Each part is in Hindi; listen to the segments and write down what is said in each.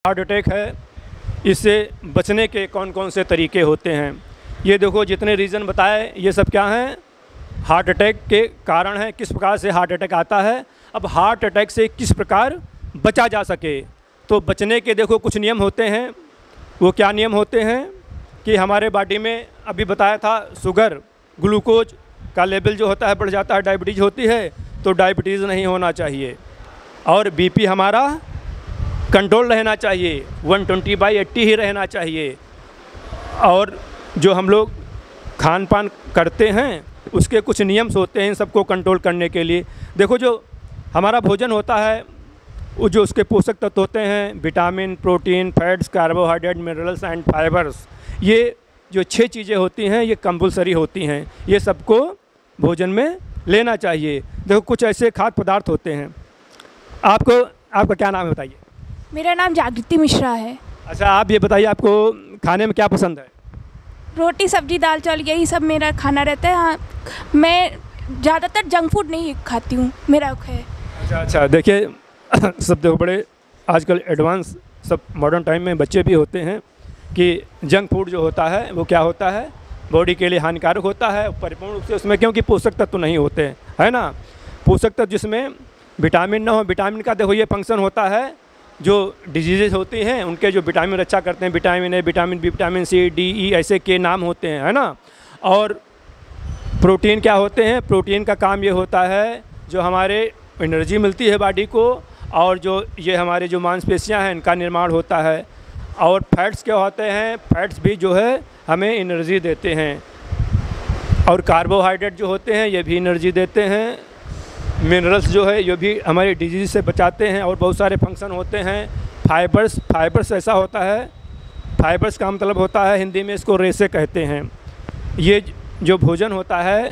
हार्ट अटैक है, इससे बचने के कौन कौन से तरीके होते हैं। ये देखो जितने रीज़न बताए ये सब क्या हैं, हार्ट अटैक के कारण हैं, किस प्रकार से हार्ट अटैक आता है। अब हार्ट अटैक से किस प्रकार बचा जा सके, तो बचने के देखो कुछ नियम होते हैं। वो क्या नियम होते हैं कि हमारे बॉडी में अभी बताया था शुगर ग्लूकोज का लेवल जो होता है बढ़ जाता है, डायबिटीज़ होती है, तो डायबिटीज़ नहीं होना चाहिए। और बीपी हमारा कंट्रोल रहना चाहिए, 120/80 ही रहना चाहिए। और जो हम लोग खान पान करते हैं उसके कुछ नियम्स होते हैं इन सबको कंट्रोल करने के लिए। देखो जो हमारा भोजन होता है वो जो उसके पोषक तत्व होते हैं, vitamin, protein, fats, carbohydrate, minerals and fibres, ये जो 6 चीज़ें होती हैं ये कंपल्सरी होती हैं, ये सबको भोजन में लेना चाहिए। देखो कुछ ऐसे खाद्य पदार्थ होते हैं, आपका क्या नाम है बताइए? मेरा नाम जागृति मिश्रा है। अच्छा, आप ये बताइए आपको खाने में क्या पसंद है? रोटी सब्जी दाल चावल यही सब मेरा खाना रहता है। हाँ, मैं ज़्यादातर जंक फूड नहीं खाती हूँ, मेरा है। अच्छा, देखिए सब देखो बड़े आजकल एडवांस सब मॉडर्न टाइम में बच्चे भी होते हैं कि जंक फूड जो होता है वो क्या होता है, बॉडी के लिए हानिकारक होता है परिपूर्ण रूप से उसमें, क्योंकि पोषक तत्व नहीं होते हैं, है ना। पोषक तत्व जिसमें विटामिन ना हो, विटामिन का देखो ये फंक्शन होता है, जो डिजीज़ होती हैं उनके जो विटामिन अच्छा करते हैं, vitamin A, vitamin B, vitamin C, D, E ऐसे के नाम होते हैं, है ना। और प्रोटीन क्या होते हैं, प्रोटीन का काम ये होता है जो हमारे एनर्जी मिलती है बॉडी को, और जो ये हमारे जो मांसपेशियां हैं इनका निर्माण होता है। और फैट्स क्या होते हैं, फैट्स भी जो है हमें एनर्जी देते हैं। और कार्बोहाइड्रेट जो होते हैं ये भी एनर्जी देते हैं। मिनरल्स जो है ये भी हमारे डिजीज़ से बचाते हैं, और बहुत सारे फंक्शन होते हैं। फाइबर्स ऐसा होता है, फाइबर्स का मतलब होता है हिंदी में इसको रेशे कहते हैं। ये जो भोजन होता है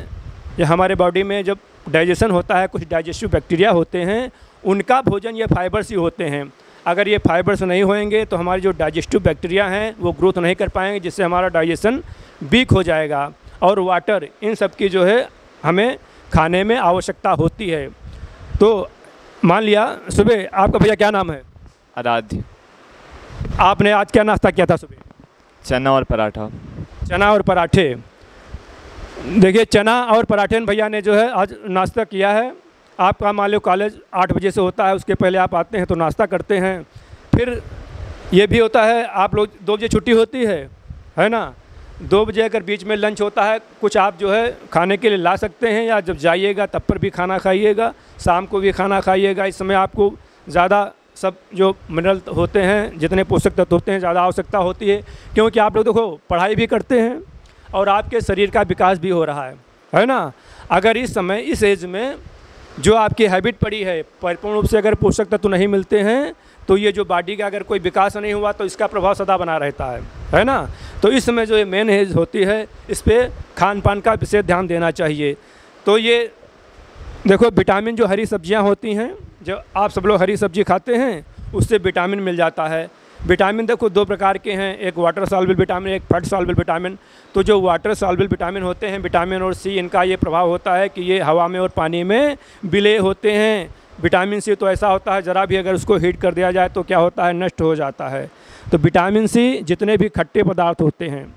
ये हमारे बॉडी में जब डाइजेशन होता है, कुछ डाइजेस्टिव बैक्टीरिया होते हैं उनका भोजन ये फाइबर्स ही होते हैं। अगर ये फाइबर्स नहीं होंगे तो हमारे जो डाइजेस्टिव बैक्टीरिया हैं वो ग्रोथ नहीं कर पाएंगे, जिससे हमारा डाइजेशन वीक हो जाएगा। और वाटर, इन सब की जो है हमें खाने में आवश्यकता होती है। तो मान लिया सुबह, आपका भैया क्या नाम है? आराध्य। आपने आज क्या नाश्ता किया था सुबह? चना और पराठा। चना और पराठे। देखिए चना और पराठे भैया ने जो है आज नाश्ता किया है। आपका मान लो कॉलेज 8 बजे से होता है, उसके पहले आप आते हैं तो नाश्ता करते हैं। फिर ये भी होता है आप लोग 2 बजे छुट्टी होती है ना। 2 बजे अगर बीच में लंच होता है, कुछ आप जो है खाने के लिए ला सकते हैं, या जब जाइएगा तब पर भी खाना खाइएगा, शाम को भी खाना खाइएगा। इस समय आपको ज़्यादा सब जो मिनरल होते हैं, जितने पोषक तत्व होते हैं ज़्यादा आवश्यकता होती है, क्योंकि आप लोग देखो पढ़ाई भी करते हैं और आपके शरीर का विकास भी हो रहा है ना। अगर इस समय इस एज में जो आपकी हैबिट पड़ी है, परिपूर्ण रूप से अगर पोषक तत्व नहीं मिलते हैं तो ये जो बॉडी का अगर कोई विकास नहीं हुआ तो इसका प्रभाव सदा बना रहता है ना। तो इस समय जो ये मेन एज होती है इस पर खान पान का विशेष ध्यान देना चाहिए। तो ये देखो विटामिन जो हरी सब्जियां होती हैं, जो आप सब लोग हरी सब्जी खाते हैं उससे विटामिन मिल जाता है। विटामिन देखो 2 प्रकार के हैं, एक वाटर सॉल्युबल विटामिन, एक फैट सॉल्युबल विटामिन। तो जो वाटर सॉल्युबल विटामिन होते हैं, विटामिन और सी, इनका ये प्रभाव होता है कि ये हवा में और पानी में विलय होते हैं। विटामिन सी तो ऐसा होता है ज़रा भी अगर उसको हीट कर दिया जाए तो क्या होता है, नष्ट हो जाता है। तो विटामिन सी जितने भी खट्टे पदार्थ होते हैं,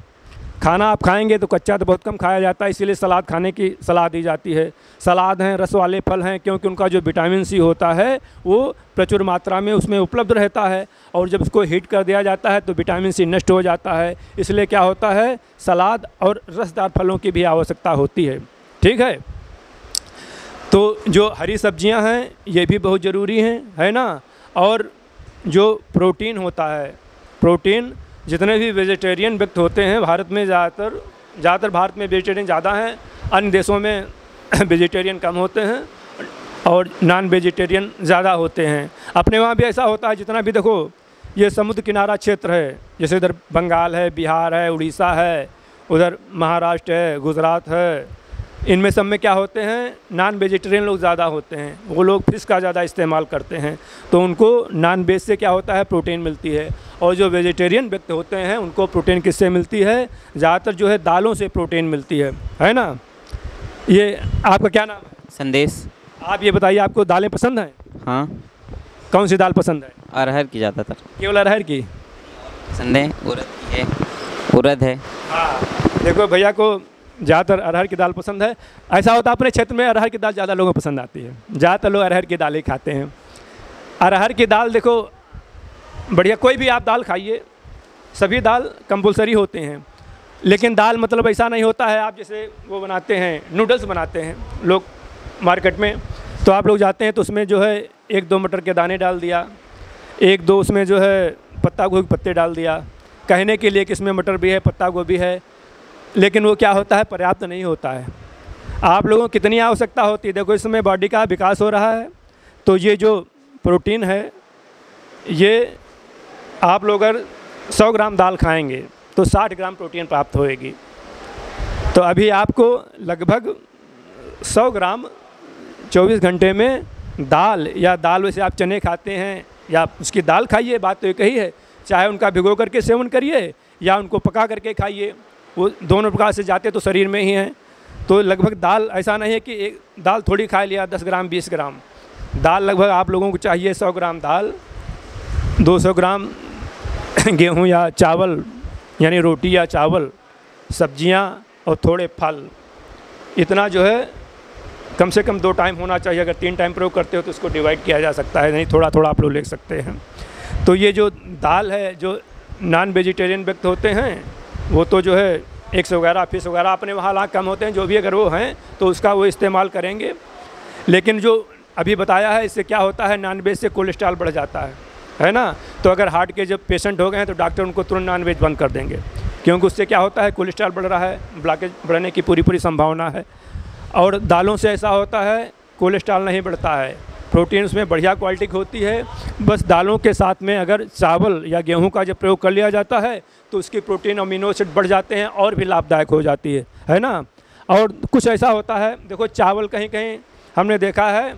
खाना आप खाएंगे तो कच्चा तो बहुत कम खाया जाता है, इसीलिए सलाद खाने की सलाह दी जाती है। सलाद हैं, रस वाले फल हैं, क्योंकि उनका जो विटामिन सी होता है वो प्रचुर मात्रा में उसमें उपलब्ध रहता है, और जब उसको हीट कर दिया जाता है तो विटामिन सी नष्ट हो जाता है। इसलिए क्या होता है, सलाद और रसदार फलों की भी आवश्यकता होती है। ठीक है, तो जो हरी सब्जियां हैं ये भी बहुत ज़रूरी हैं, है ना। और जो प्रोटीन होता है, प्रोटीन जितने भी वेजिटेरियन व्यक्ति होते हैं भारत में, ज़्यादातर भारत में वेजिटेरियन ज़्यादा हैं, अन्य देशों में वेजिटेरियन कम होते हैं और नॉन वेजिटेरियन ज़्यादा होते हैं। अपने वहाँ भी ऐसा होता है, जितना भी देखो ये समुद्र किनारा क्षेत्र है, जैसे इधर बंगाल है, बिहार है, उड़ीसा है, उधर महाराष्ट्र है, गुजरात है, इनमें सब में क्या होते हैं, नॉन वेजिटेरियन लोग ज़्यादा होते हैं। वो लोग फिश का ज़्यादा इस्तेमाल करते हैं, तो उनको नॉन वेज से क्या होता है, प्रोटीन मिलती है। और जो वेजिटेरियन व्यक्ति होते हैं उनको प्रोटीन किससे मिलती है, ज़्यादातर जो है दालों से प्रोटीन मिलती है ना। ये आपका क्या नाम है? संदेश। आप ये बताइए आपको दालें पसंद हैं? हाँ। कौन सी दाल पसंद है? अरहर की ज़्यादातर केवल अरहर की? पसंद है। उड़द की है, उड़द है। हाँ, देखो भैया को ज़्यादातर अरहर की दाल पसंद है। ऐसा होता है अपने क्षेत्र में अरहर की दाल ज़्यादा लोगों को पसंद आती है, ज़्यादातर लोग अरहर की दाल ही खाते हैं। अरहर की दाल देखो बढ़िया, कोई भी आप दाल खाइए, सभी दाल कंपलसरी होते हैं, लेकिन दाल मतलब ऐसा नहीं होता है। आप जैसे वो बनाते हैं, नूडल्स बनाते हैं लोग मार्केट में, तो आप लोग जाते हैं तो उसमें जो है 1-2 मटर के दाने डाल दिया, 1-2 उसमें जो है पत्ता गोभी के पत्ते डाल दिया, कहने के लिए कि इसमें मटर भी है, पत्ता गोभी है, लेकिन वो क्या होता है, पर्याप्त नहीं होता है। आप लोगों को कितनी आवश्यकता होती है? देखो इसमें बॉडी का विकास हो रहा है, तो ये जो प्रोटीन है, ये आप लोग अगर 100 ग्राम दाल खाएंगे तो 60 ग्राम प्रोटीन प्राप्त होएगी। तो अभी आपको लगभग 100 ग्राम 24 घंटे में दाल, या दाल वैसे आप चने खाते हैं या उसकी दाल खाइए, बात तो एक ही है। चाहे उनका भिगो करके सेवन करिए या उनको पका करके खाइए, वो दोनों प्रकार से जाते तो शरीर में ही हैं। तो लगभग दाल ऐसा नहीं है कि एक दाल थोड़ी खा लिया 10 ग्राम 20 ग्राम, दाल लगभग आप लोगों को चाहिए 100 ग्राम दाल, 200 ग्राम गेहूँ या चावल यानी रोटी या चावल, सब्जियां और थोड़े फल। इतना जो है कम से कम 2 टाइम होना चाहिए। अगर 3 टाइम प्रयोग करते हो तो उसको डिवाइड किया जा सकता है, नहीं थोड़ा थोड़ा आप लोग ले सकते हैं। तो ये जो दाल है, जो नॉन वेजिटेरियन व्यक्ति होते हैं वो तो जो है एग्स वगैरह फिश वगैरह अपने वहाँ ला कम होते हैं, जो भी अगर वो हैं तो उसका वो इस्तेमाल करेंगे। लेकिन जो अभी बताया है, इससे क्या होता है, नॉन वेज से कोलेस्ट्रॉल बढ़ जाता है ना। तो अगर हार्ट के जब पेशेंट हो गए हैं तो डॉक्टर उनको तुरंत नॉन वेज बंद कर देंगे, क्योंकि उससे क्या होता है, कोलेस्ट्रॉल बढ़ रहा है, ब्लॉकेज बढ़ने की पूरी संभावना है। और दालों से ऐसा होता है, कोलेस्ट्रॉल नहीं बढ़ता है, प्रोटीन उसमें बढ़िया क्वालिटी की होती है। बस दालों के साथ में अगर चावल या गेहूं का जब प्रयोग कर लिया जाता है तो उसकी प्रोटीन अमीनो एसिड बढ़ जाते हैं और भी लाभदायक हो जाती है ना। और कुछ ऐसा होता है, देखो चावल कहीं कहीं हमने देखा है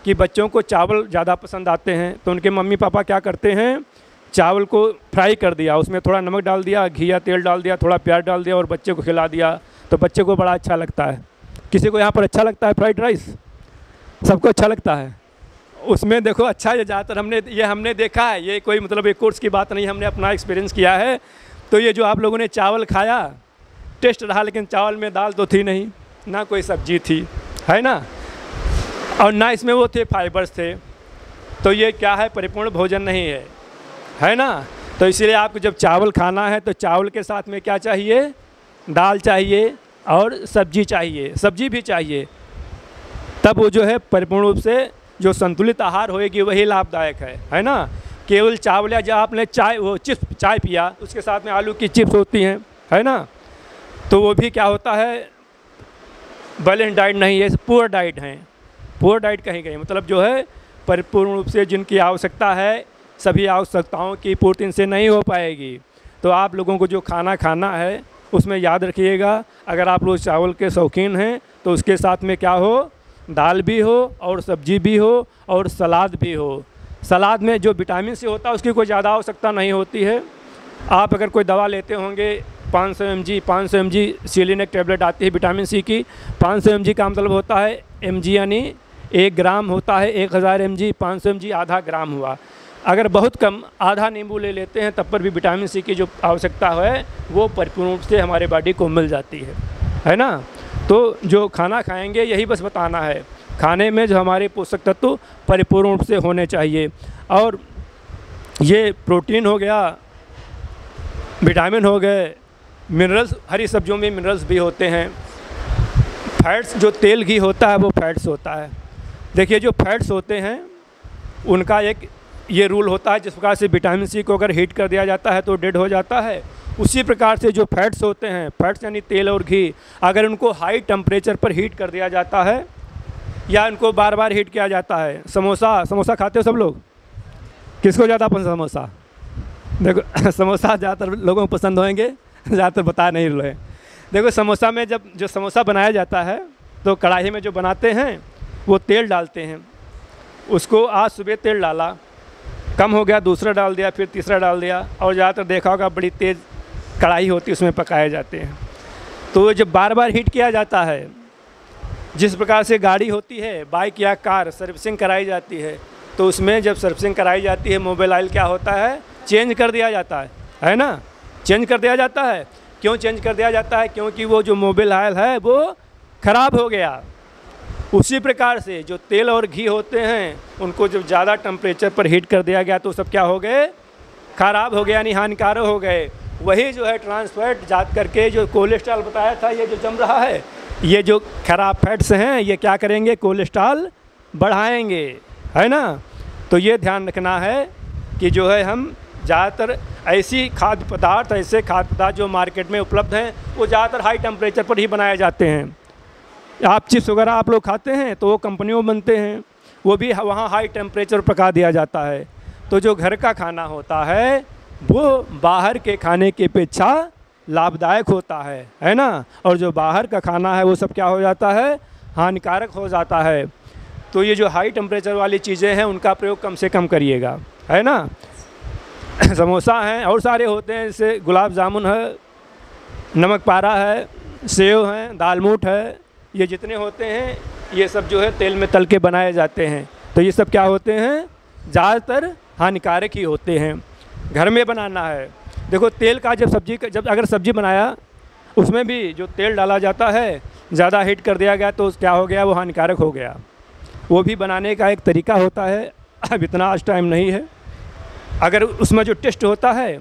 कि बच्चों को चावल ज़्यादा पसंद आते हैं, तो उनके मम्मी पापा क्या करते हैं, चावल को फ्राई कर दिया, उसमें थोड़ा नमक डाल दिया, घी या तेल डाल दिया, थोड़ा प्याज डाल दिया और बच्चे को खिला दिया, तो बच्चे को बड़ा अच्छा लगता है। किसी को यहाँ पर अच्छा लगता है फ्राइड राइस? सबको अच्छा लगता है। उसमें देखो अच्छा है, ज़्यादातर हमने देखा है, ये कोई मतलब एक कोर्स की बात नहीं, हमने अपना एक्सपीरियंस किया है। तो ये जो आप लोगों ने चावल खाया, टेस्ट रहा, लेकिन चावल में दाल तो थी नहीं, ना कोई सब्जी थी, है ना, और ना इसमें वो थे फाइबर्स थे। तो ये क्या है, परिपूर्ण भोजन नहीं है ना। तो इसलिए आपको जब चावल खाना है तो चावल के साथ में क्या चाहिए, दाल चाहिए और सब्जी चाहिए, सब्जी भी चाहिए, तब वो जो है परिपूर्ण रूप से जो संतुलित आहार होएगी वही लाभदायक है ना। केवल चावल या जब आपने चाय पिया, उसके साथ में आलू की चिप्स होती हैं, है ना, तो वो भी क्या होता है, बैलेंस डाइट नहीं है, पुअर डाइट है। पुअर डाइट कहीं कहीं मतलब जो है परिपूर्ण रूप से जिनकी आवश्यकता है, सभी आवश्यकताओं की पूर्ति इनसे नहीं हो पाएगी। तो आप लोगों को जो खाना है उसमें याद रखिएगा, अगर आप लोग चावल के शौकीन हैं तो उसके साथ में क्या हो, दाल भी हो और सब्जी भी हो और सलाद भी हो। सलाद में जो विटामिन सी होता है उसकी कोई ज़्यादा आवश्यकता नहीं होती है। आप अगर कोई दवा लेते होंगे 500 mg सीलिन एक टैबलेट आती है विटामिन सी की, 500 mg का मतलब होता है mg यानी 1 ग्राम होता है, 1000 mg 500 mg आधा ग्राम हुआ। अगर बहुत कम आधा नींबू ले लेते हैं तब पर भी विटामिन सी की जो आवश्यकता है वो परिपूर्ण रूप से हमारे बॉडी को मिल जाती है ना। तो जो खाना खाएंगे यही बस बताना है, खाने में जो हमारे पोषक तत्व परिपूर्ण रूप से होने चाहिए। और ये प्रोटीन हो गया, विटामिन हो गए, मिनरल्स, हरी सब्जियों में मिनरल्स भी होते हैं। फैट्स, जो तेल घी होता है वो फैट्स होता है। देखिए जो फैट्स होते हैं उनका एक ये रूल होता है, जिस प्रकार से विटामिन सी को अगर हीट कर दिया जाता है तो डेड हो जाता है, उसी प्रकार से जो फैट्स होते हैं, फैट्स यानी तेल और घी, अगर उनको हाई टेम्परेचर पर हीट कर दिया जाता है या उनको बार बार हीट किया जाता है। समोसा खाते हो सब लोग? किसको ज़्यादा पसंद समोसा? देखो समोसा ज़्यादातर लोगों को पसंद होंगे, ज़्यादातर बता नहीं रहे। देखो समोसा में जब जो समोसा बनाया जाता है तो कढ़ाई में जो बनाते हैं वो तेल डालते हैं, उसको आज सुबह तेल डाला, कम हो गया, दूसरा डाल दिया, फिर तीसरा डाल दिया, और ज़्यादातर देखा होगा बड़ी तेज़ कढ़ाई होती है उसमें पकाए जाते हैं। तो जब बार बार हीट किया जाता है, जिस प्रकार से गाड़ी होती है, बाइक या कार सर्विसिंग कराई जाती है, तो उसमें जब सर्विसिंग कराई जाती है मोबाइल ऑयल क्या होता है, चेंज कर दिया जाता है ना, चेंज कर दिया जाता है। क्यों चेंज कर दिया जाता है? क्योंकि वो जो मोबाइल ऑयल है वो ख़राब हो गया। उसी प्रकार से जो तेल और घी होते हैं उनको जब ज़्यादा टेम्परेचर पर हीट कर दिया गया तो सब क्या हो गए, ख़राब हो गया, यानी हानिकारक हो गए। वही जो है ट्रांसफैट जात करके जो कोलेस्ट्रॉल बताया था, ये जो जम रहा है, ये जो खराब फैट्स हैं ये क्या करेंगे, कोलेस्ट्रॉल बढ़ाएंगे, है ना। तो ये ध्यान रखना है कि जो है हम ज़्यादातर ऐसे खाद्य पदार्थ जो मार्केट में उपलब्ध हैं वो ज़्यादातर हाई टेम्परेचर पर ही बनाए जाते हैं। आप चिप्स वगैरह आप लोग खाते हैं तो वो कंपनियों में बनते हैं, वो भी वहाँ हाई टेम्परेचर पर पका दिया जाता है। तो जो घर का खाना होता है वो बाहर के खाने की अपेक्षा लाभदायक होता है ना। और जो बाहर का खाना है वो सब क्या हो जाता है, हानिकारक हो जाता है। तो ये जो हाई टेम्परेचर वाली चीज़ें हैं उनका प्रयोग कम से कम करिएगा, है ना। समोसा हैं और सारे होते हैं, जैसे गुलाब जामुन है, नमक पारा है, सेव हैं, दालमोठ है, ये जितने होते हैं ये सब जो है तेल में तल के बनाए जाते हैं। तो ये सब क्या होते हैं, ज़्यादातर हानिकारक ही होते हैं। घर में बनाना है, देखो तेल का जब अगर सब्ज़ी बनाया उसमें भी जो तेल डाला जाता है ज़्यादा हीट कर दिया गया तो क्या हो गया, वो हानिकारक हो गया। वो भी बनाने का एक तरीका होता है, अब इतना आज टाइम नहीं है। अगर उसमें जो टेस्ट होता है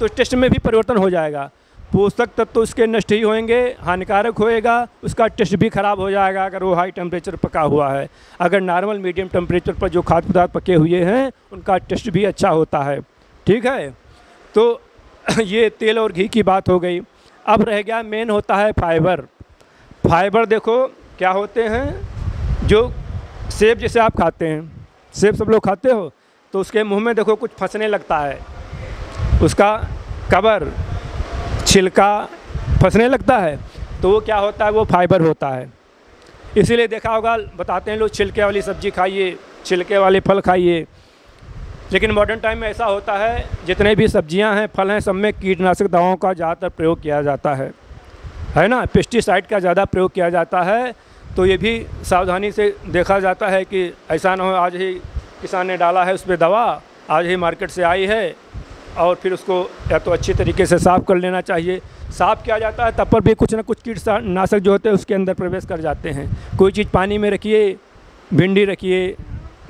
तो टेस्ट में भी परिवर्तन हो जाएगा, पोषक तत्व तो उसके नष्ट ही होंगे, हानिकारक होएगा, उसका टेस्ट भी ख़राब हो जाएगा अगर वो हाई टेम्परेचर पका हुआ है। अगर नॉर्मल मीडियम टेम्परेचर पर जो खाद्य पदार्थ पके हुए हैं उनका टेस्ट भी अच्छा होता है, ठीक है। तो ये तेल और घी की बात हो गई। अब रह गया मेन होता है फाइबर। फाइबर देखो क्या होते हैं, जो सेब जैसे आप खाते हैं, सेब सब लोग खाते हो तो उसके मुंह में देखो कुछ फंसने लगता है, उसका कवर छिलका फंसने लगता है, तो वो क्या होता है, वो फाइबर होता है। इसीलिए देखा होगा बताते हैं लोग छिलके वाली सब्ज़ी खाइए, छिलके वाले फल खाइए। लेकिन मॉडर्न टाइम में ऐसा होता है जितने भी सब्जियां हैं, फल हैं, सब में कीटनाशक दवाओं का ज़्यादातर प्रयोग किया जाता है ना, पेस्टिसाइड का ज़्यादा प्रयोग किया जाता है। तो ये भी सावधानी से देखा जाता है कि ऐसा ना हो आज ही किसान ने डाला है उस पर दवा, आज ही मार्केट से आई है, और फिर उसको या तो अच्छी तरीके से साफ़ कर लेना चाहिए। साफ़ किया जाता है तब पर भी कुछ ना कुछ कीटनाशक जो होते हैं उसके अंदर प्रवेश कर जाते हैं। कोई चीज़ पानी में रखिए, भिंडी रखिए,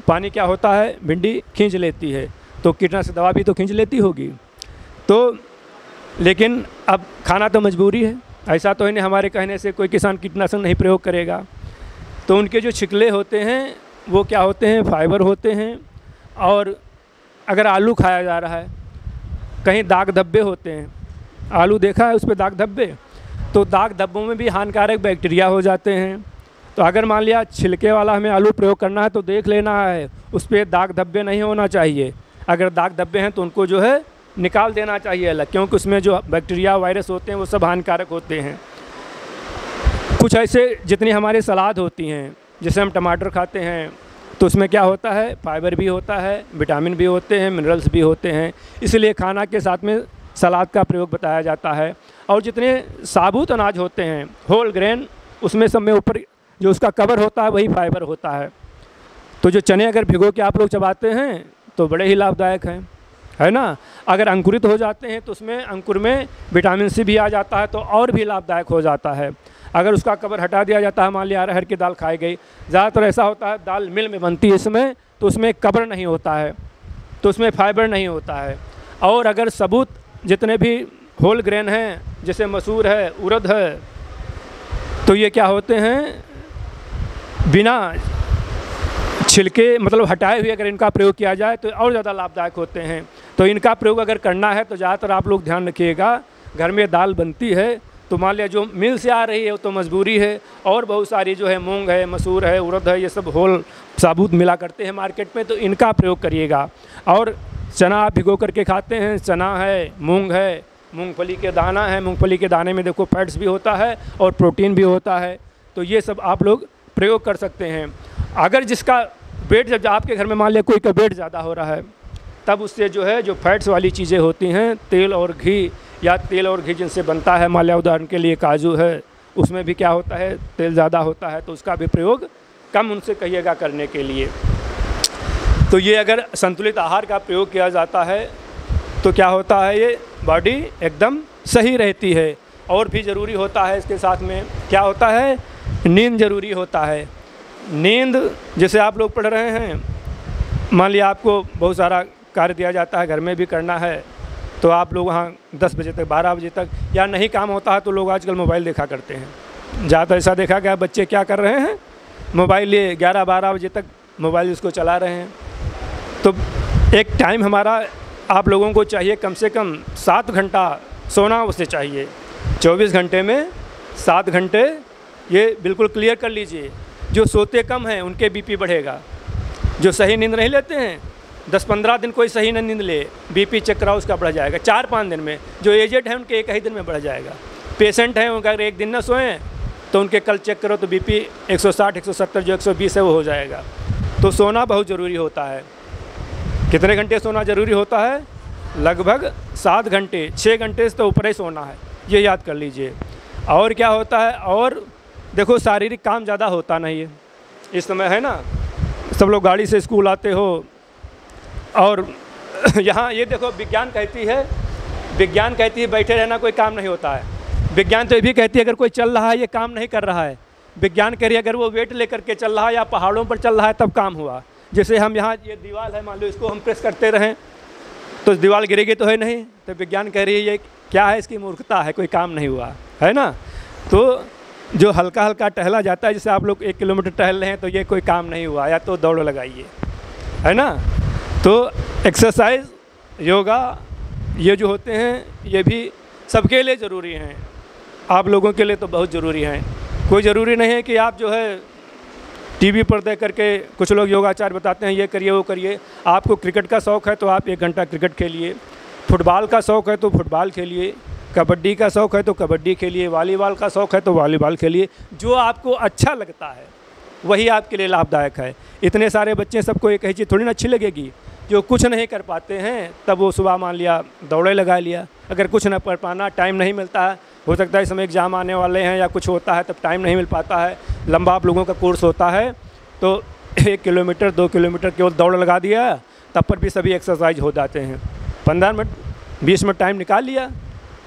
पानी क्या होता है, भिंडी खींच लेती है, तो कीटनाशक दवा भी तो खींच लेती होगी। तो लेकिन अब खाना तो मजबूरी है, ऐसा तो है नहीं हमारे कहने से कोई किसान कीटनाशक नहीं प्रयोग करेगा। तो उनके जो छिकले होते हैं वो क्या होते हैं, फाइबर होते हैं। और अगर आलू खाया जा रहा है, कहीं दाग धब्बे होते हैं, आलू देखा है उस पर दाग धब्बे, तो दाग धब्बों में भी हानिकारक बैक्टीरिया हो जाते हैं। तो अगर मान लिया छिलके वाला हमें आलू प्रयोग करना है तो देख लेना है उस पर दाग धब्बे नहीं होना चाहिए। अगर दाग धब्बे हैं तो उनको जो है निकाल देना चाहिए अलग, क्योंकि उसमें जो बैक्टीरिया वायरस होते हैं वो सब हानिकारक होते हैं। कुछ ऐसे जितनी हमारी सलाद होती हैं, जैसे हम टमाटर खाते हैं तो उसमें क्या होता है, फाइबर भी होता है, विटामिन भी होते हैं, मिनरल्स भी होते हैं। इसलिए खाना के साथ में सलाद का प्रयोग बताया जाता है। और जितने साबुत अनाज होते हैं, होल ग्रेन, उसमें सब में ऊपर जो उसका कवर होता है वही फाइबर होता है। तो जो चने अगर भिगो के आप लोग चबाते हैं तो बड़े ही लाभदायक हैं, है ना। अगर अंकुरित हो जाते हैं तो उसमें अंकुर में विटामिन सी भी आ जाता है तो और भी लाभदायक हो जाता है। अगर उसका कवर हटा दिया जाता है, मान लिया अरहर की दाल खाई गई, ज़्यादातर ऐसा होता है दाल मिल में बनती है इसमें, तो उसमें कवर नहीं होता है, तो उसमें फाइबर नहीं होता है। और अगर सबूत जितने भी होल ग्रेन हैं, जैसे मसूर है, उड़द है, तो ये क्या होते हैं, बिना छिलके मतलब हटाए हुए अगर इनका प्रयोग किया जाए तो और ज़्यादा लाभदायक होते हैं। तो इनका प्रयोग अगर करना है तो ज़्यादातर आप लोग ध्यान रखिएगा, घर में दाल बनती है तो मान लिया जो मिल से आ रही है वो तो मजबूरी है, और बहुत सारी जो है मूंग है, मसूर है, उड़द है, ये सब होल साबुत मिला करते हैं मार्केट में, तो इनका प्रयोग करिएगा। और चना आप भिगो करके खाते हैं, चना है, मूंग है, मूंगफली के दाना है, मूंगफली के दाने में देखो फैट्स भी होता है और प्रोटीन भी होता है, तो ये सब आप लोग प्रयोग कर सकते हैं। अगर जिसका वेट, जब आपके घर में मान लिया कोई का वेट ज़्यादा हो रहा है, तब उससे जो है जो फैट्स वाली चीज़ें होती हैं, तेल और घी, या तेल और घी जिनसे बनता है, मान लिया उदाहरण के लिए काजू है, उसमें भी क्या होता है, तेल ज़्यादा होता है, तो उसका भी प्रयोग कम उनसे कहिएगा करने के लिए। तो ये अगर संतुलित आहार का प्रयोग किया जाता है तो क्या होता है, ये बॉडी एकदम सही रहती है। और भी ज़रूरी होता है इसके साथ में क्या होता है, नींद ज़रूरी होता है। नींद जैसे आप लोग पढ़ रहे हैं, मान लिया आपको बहुत सारा कार्य दिया जाता है, घर में भी करना है, तो आप लोग वहाँ 10 बजे तक 12 बजे तक, या नहीं काम होता है तो लोग आजकल मोबाइल देखा करते हैं। ज़्यादा ऐसा देखा गया बच्चे क्या कर रहे हैं, मोबाइल लिए 11-12 बजे तक मोबाइल उसको चला रहे हैं। तो एक टाइम हमारा आप लोगों को चाहिए, कम से कम 7 घंटा सोना उसे चाहिए। 24 घंटे में 7 घंटे, ये बिल्कुल क्लियर कर लीजिए। जो सोते कम हैं उनके बीपी बढ़ेगा। जो सही नींद नहीं लेते हैं, 10-15 दिन कोई सही नींद ले, बीपी चक्रा उसका बढ़ जाएगा 4-5 दिन में। जो एजेड हैं उनके 1 ही दिन में बढ़ जाएगा। पेशेंट हैं अगर एक दिन ना सोएं तो उनके कल चेक करो तो बीपी 160, 170, जो 120 है वो हो जाएगा। तो सोना बहुत ज़रूरी होता है। कितने घंटे सोना ज़रूरी होता है, लगभग 7 घंटे, 6 घंटे से तो ऊपर ही सोना है, ये याद कर लीजिए। और क्या होता है, और देखो शारीरिक काम ज़्यादा होता नहीं है इस समय, है ना। सब लोग गाड़ी से स्कूल आते हो, और यहाँ ये देखो विज्ञान कहती है बैठे रहना कोई काम नहीं होता है। विज्ञान तो ये भी कहती है अगर कोई चल रहा है ये काम नहीं कर रहा है। विज्ञान कह रही है अगर वो वेट लेकर के चल रहा है या पहाड़ों पर चल रहा है तब काम हुआ। जैसे हम यहाँ ये दीवार है, मान लो इसको हम प्रेस करते रहें तो दीवार गिरेगी तो है नहीं, तो विज्ञान कह रही है ये क्या है, इसकी मूर्खता है, कोई काम नहीं हुआ, है ना। तो जो हल्का हल्का टहला जाता है, जैसे आप लोग 1 किलोमीटर टहल रहे हैं तो ये कोई काम नहीं हुआ, या तो दौड़ लगाइए, है ना। तो एक्सरसाइज, योगा, ये जो होते हैं ये भी सबके लिए ज़रूरी हैं। आप लोगों के लिए तो बहुत ज़रूरी हैं। कोई ज़रूरी नहीं है कि आप जो है टीवी पर देख करके, कुछ लोग योगाचार्य बताते हैं ये करिए वो करिए। आपको क्रिकेट का शौक़ है तो आप 1 घंटा क्रिकेट खेलिए, फुटबॉल का शौक़ है तो फुटबॉल खेलिए, कबड्डी का शौक़ है तो कबड्डी खेलिए, वॉलीबॉल का शौक़ है तो वॉलीबॉल खेलिए। जो आपको अच्छा लगता है वही आपके लिए लाभदायक है। इतने सारे बच्चे, सबको एक ही चीज़ थोड़ी ना अच्छी लगेगी। जो कुछ नहीं कर पाते हैं तब वो सुबह मान लिया दौड़े लगा लिया। अगर कुछ न कर पाना, टाइम नहीं मिलता है, हो सकता है इस समय एग्ज़ाम आने वाले हैं या कुछ होता है तब टाइम नहीं मिल पाता है, लंबा आप लोगों का कोर्स होता है, तो 1 किलोमीटर 2 किलोमीटर केवल दौड़ लगा दिया, तब पर भी सभी एक्सरसाइज हो जाते हैं। 15 मिनट 20 मिनट टाइम निकाल लिया,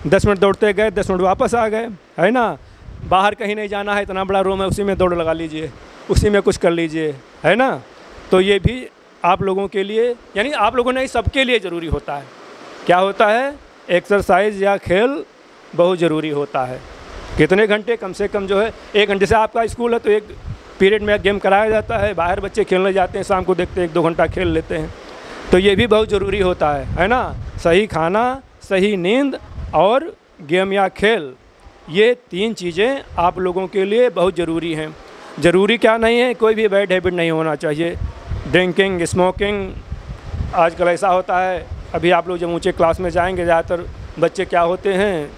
10 मिनट दौड़ते गए, 10 मिनट वापस आ गए, है ना। बाहर कहीं नहीं जाना है, इतना बड़ा रूम है, उसी में दौड़ लगा लीजिए, उसी में कुछ कर लीजिए, है ना। तो ये भी आप लोगों के लिए, यानी आप लोगों ने सबके लिए ज़रूरी होता है। क्या होता है, एक्सरसाइज या खेल बहुत ज़रूरी होता है। कितने घंटे, कम से कम जो है 1 घंटे से आपका स्कूल है तो 1 पीरियड में गेम कराया जाता है, बाहर बच्चे खेलने जाते हैं, शाम को देखते हैं 1-2 घंटा खेल लेते हैं। तो ये भी बहुत ज़रूरी होता है ना। सही खाना, सही नींद और गेम या खेल, ये 3 चीज़ें आप लोगों के लिए बहुत ज़रूरी हैं। ज़रूरी क्या नहीं है, कोई भी बैड हैबिट नहीं होना चाहिए। ड्रिंकिंग, स्मोकिंग, आजकल ऐसा होता है, अभी आप लोग जब ऊँचे क्लास में जाएंगे, ज़्यादातर बच्चे क्या होते हैं,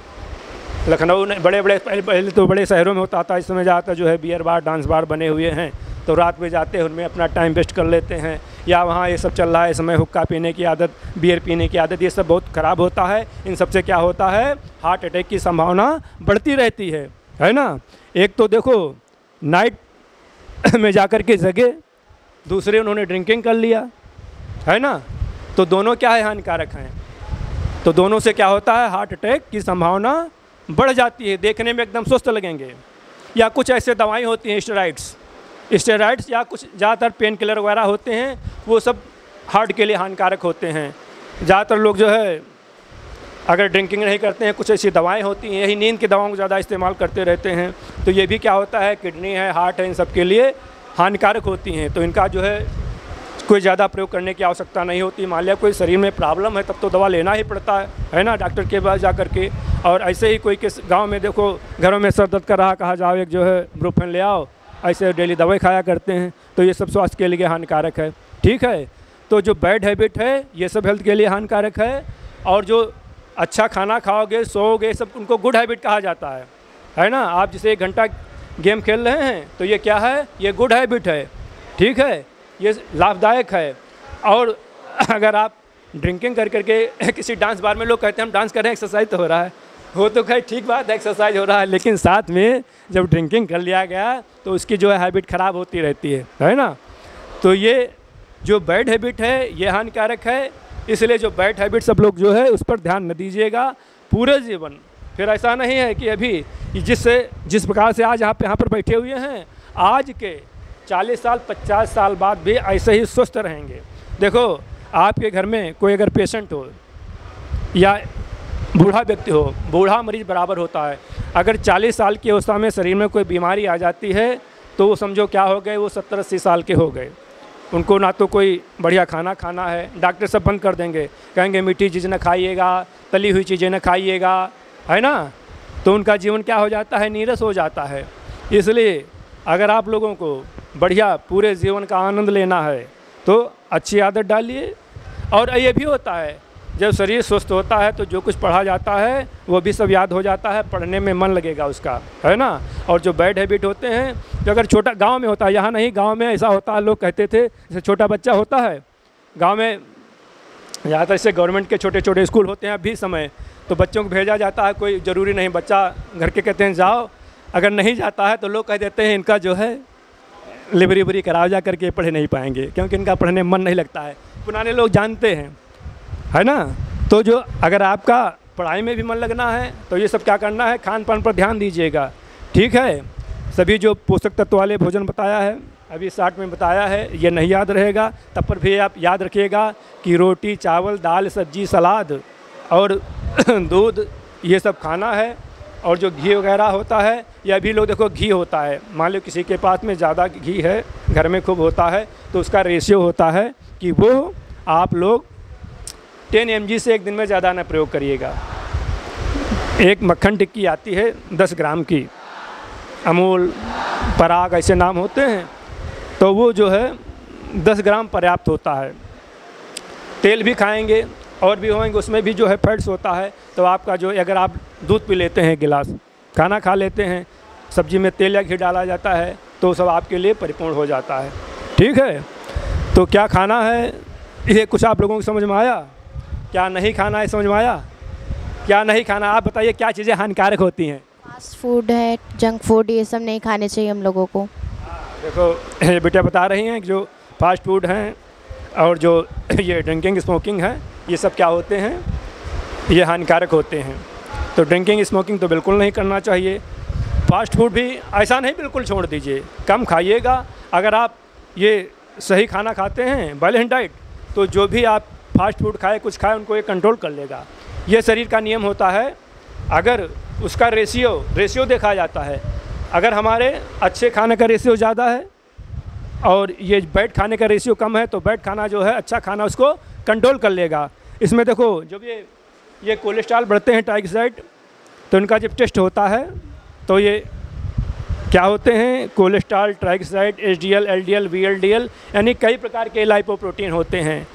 लखनऊ ने पहले तो बड़े शहरों में होता था, इस समय ज़्यादातर जो है बियर बार, डांस बार बने हुए हैं, तो रात में जाते हैं उनमें अपना टाइम वेस्ट कर लेते हैं। या वहाँ ये सब चल रहा है इस समय, हुक्का पीने की आदत, बियर पीने की आदत, ये सब बहुत ख़राब होता है। इन सब से क्या होता है, हार्ट अटैक की संभावना बढ़ती रहती है ना। एक तो देखो नाइट में जाकर के जगे, दूसरे उन्होंने ड्रिंकिंग कर लिया, है ना। तो दोनों क्या है, हानिकारक हैं। तो दोनों से क्या होता है, हार्ट अटैक की संभावना बढ़ जाती है। देखने में एकदम स्वस्थ लगेंगे। या कुछ ऐसे दवाएं होती हैं, स्टेरॉइड्स या कुछ ज़्यादातर पेन किलर वगैरह होते हैं, वो सब हार्ट के लिए हानिकारक होते हैं। ज़्यादातर लोग जो है अगर ड्रिंकिंग नहीं करते हैं, कुछ ऐसी दवाएं होती हैं, यही नींद की दवाओं को ज़्यादा इस्तेमाल करते रहते हैं, तो ये भी क्या होता है, किडनी है, हार्ट है, इन सब के लिए हानिकारक होती हैं। तो इनका जो है कोई ज़्यादा प्रयोग करने की आवश्यकता नहीं होती। मान लिया कोई शरीर में प्रॉब्लम है तब तो दवा लेना ही पड़ता है ना, डॉक्टर के पास जा कर के। और ऐसे ही कोई किस गांव में देखो, घरों में सर दर्द कर रहा, कहा जाओ एक जो है ब्रुफेन ले आओ, ऐसे डेली दवाई खाया करते हैं। तो ये सब स्वास्थ्य के लिए हानिकारक है, ठीक है। तो जो बैड हैबिट है ये सब हेल्थ के लिए हानिकारक है। और जो अच्छा खाना खाओगे, सोओगे, सब उनको गुड हैबिट कहा जाता है ना। आप जैसे 1 घंटा गेम खेल रहे हैं तो ये क्या है, ये गुड हैबिट है, ठीक है, ये लाभदायक है। और अगर आप ड्रिंकिंग कर करके किसी डांस बार में, लोग कहते हैं हम डांस कर रहे हैं, एक्सरसाइज तो हो रहा है, वो तो खैर ठीक बात है, एक्सरसाइज हो रहा है, लेकिन साथ में जब ड्रिंकिंग कर लिया गया तो उसकी जो है हैबिट ख़राब होती रहती है ना। तो ये जो बैड हैबिट है ये हानिकारक है, इसलिए जो बैड हैबिट सब लोग जो है उस पर ध्यान न दीजिएगा पूरे जीवन। फिर ऐसा नहीं है कि अभी जिस प्रकार से आज आप यहाँ पर बैठे हुए हैं, आज के 40 साल 50 साल बाद भी ऐसे ही स्वस्थ रहेंगे। देखो आपके घर में कोई अगर पेशेंट हो या बूढ़ा व्यक्ति हो, बूढ़ा मरीज बराबर होता है, अगर 40 साल की अवस्था में शरीर में कोई बीमारी आ जाती है तो वो समझो क्या हो गए, वो 70-80 साल के हो गए। उनको ना तो कोई बढ़िया खाना खाना है, डॉक्टर सब बंद कर देंगे, कहेंगे मीठी चीज़ न खाइएगा, तली हुई चीज़ें न खाइएगा, है ना। तो उनका जीवन क्या हो जाता है, नीरस हो जाता है। इसलिए अगर आप लोगों को बढ़िया पूरे जीवन का आनंद लेना है तो अच्छी आदत डालिए। और ये भी होता है जब शरीर स्वस्थ होता है तो जो कुछ पढ़ा जाता है वो भी सब याद हो जाता है, पढ़ने में मन लगेगा उसका, है ना। और जो बैड हैबिट होते हैं, जो अगर छोटा गांव में होता है, यहाँ नहीं, गांव में ऐसा होता है, लोग कहते थे जैसे छोटा बच्चा होता है गांव में, ज़्यादातर ऐसे गवर्नमेंट के छोटे छोटे स्कूल होते हैं अभी समय, तो बच्चों को भेजा जाता है, कोई ज़रूरी नहीं, बच्चा घर के कहते हैं जाओ, अगर नहीं जाता है तो लोग कह देते हैं इनका जो है लिबरी उबरी कराओ, जा करके पढ़े नहीं पाएंगे क्योंकि इनका पढ़ने में मन नहीं लगता है। पुराने लोग जानते हैं, है ना। तो जो अगर आपका पढ़ाई में भी मन लगना है तो ये सब क्या करना है, खान पान पर ध्यान दीजिएगा, ठीक है। सभी जो पोषक तत्व वाले भोजन बताया है, अभी 60 में बताया है, ये नहीं याद रहेगा तब पर भी आप याद रखिएगा कि रोटी चावल दाल सब्जी सलाद और दूध ये सब खाना है। और जो घी वगैरह होता है, या भी लोग देखो घी होता है, मान लो किसी के पास में ज़्यादा घी है, घर में खूब होता है, तो उसका रेशियो होता है कि वो आप लोग 10 mg से एक दिन में ज़्यादा ना प्रयोग करिएगा। एक मक्खन टिक्की आती है 10 ग्राम की, अमूल पराग ऐसे नाम होते हैं, तो वो जो है 10 ग्राम पर्याप्त होता है। तेल भी खाएंगे और भी होंगे, उसमें भी जो है फैट्स होता है। तो आपका जो, अगर आप दूध पी लेते हैं गिलास, खाना खा लेते हैं, सब्जी में तेल या घी डाला जाता है, तो सब आपके लिए परिपूर्ण हो जाता है, ठीक है। तो क्या खाना है ये कुछ आप लोगों को समझ में आया, क्या नहीं खाना है समझ में आया, क्या नहीं खाना, आप बताइए क्या चीज़ें हानिकारक होती हैं। फास्ट फूड है, जंक फूड, ये सब नहीं खाने चाहिए हम लोगों को। देखो ये बेटा बता रही हैं कि जो फास्ट फूड हैं और जो ये ड्रिंकिंग स्मोकिंग है, ये सब क्या होते हैं, ये हानिकारक होते हैं। तो ड्रिंकिंग स्मोकिंग तो बिल्कुल नहीं करना चाहिए। फास्ट फूड भी ऐसा नहीं बिल्कुल छोड़ दीजिए, कम खाइएगा। अगर आप ये सही खाना खाते हैं, बैलेंस डाइट, तो जो भी आप फास्ट फूड खाए कुछ खाए उनको ये कंट्रोल कर लेगा। ये शरीर का नियम होता है। अगर उसका रेशियो देखा जाता है, अगर हमारे अच्छे खाने का रेशियो ज़्यादा है और ये बैड खाने का रेशियो कम है, तो बैड खाना जो है अच्छा खाना उसको कंट्रोल कर लेगा। इसमें देखो जब ये कोलेस्ट्रॉल बढ़ते हैं ट्राइग्लिसराइड, तो इनका जब टेस्ट होता है तो ये क्या होते हैं, cholesterol, triglyceride, HDL, LDL, VLDL, यानी कई प्रकार के लाइपोप्रोटीन होते हैं।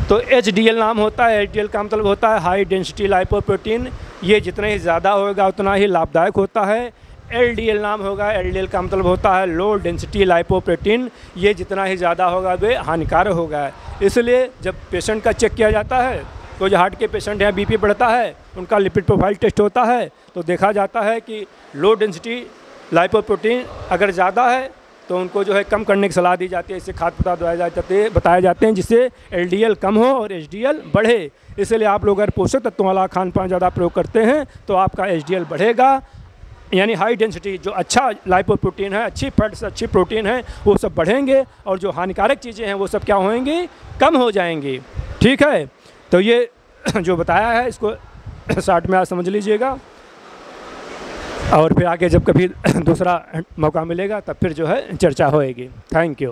तो HDL नाम होता है, HDL का मतलब होता है हाई डेंसिटी लाइपोप्रोटीन। ये जितना ही ज़्यादा होगा उतना ही लाभदायक होता है। LDL नाम होगा, LDL का मतलब होता है लो डेंसिटी लाइपोप्रोटीन। ये जितना ही ज़्यादा होगा वे हानिकारक होगा। इसलिए जब पेशेंट का चेक किया जाता है, तो जो हार्ट के पेशेंट हैं, BP बढ़ता है, उनका लिपिड प्रोफाइल टेस्ट होता है, तो देखा जाता है कि लो डेंसिटी लाइपोप्रोटीन अगर ज़्यादा है तो उनको जो है कम करने की सलाह दी जाती है। इससे खाद्य पदार्थ बताए जाते हैं जिससे LDL कम हो और HDL बढ़े। इसलिए आप लोग अगर पोषक तत्वों वाला खान पान ज़्यादा प्रयोग करते हैं तो आपका HDL बढ़ेगा, यानी हाई डेंसिटी जो अच्छा लाइपोप्रोटीन है, अच्छी फैट्स, अच्छी प्रोटीन है, वो सब बढ़ेंगे और जो हानिकारक चीज़ें हैं वो सब क्या होंगी, कम हो जाएंगी, ठीक है। तो ये जो बताया है इसको शॉर्ट में आज समझ लीजिएगा, और फिर आगे जब कभी दूसरा मौका मिलेगा तब फिर जो है चर्चा होएगी। Thank you.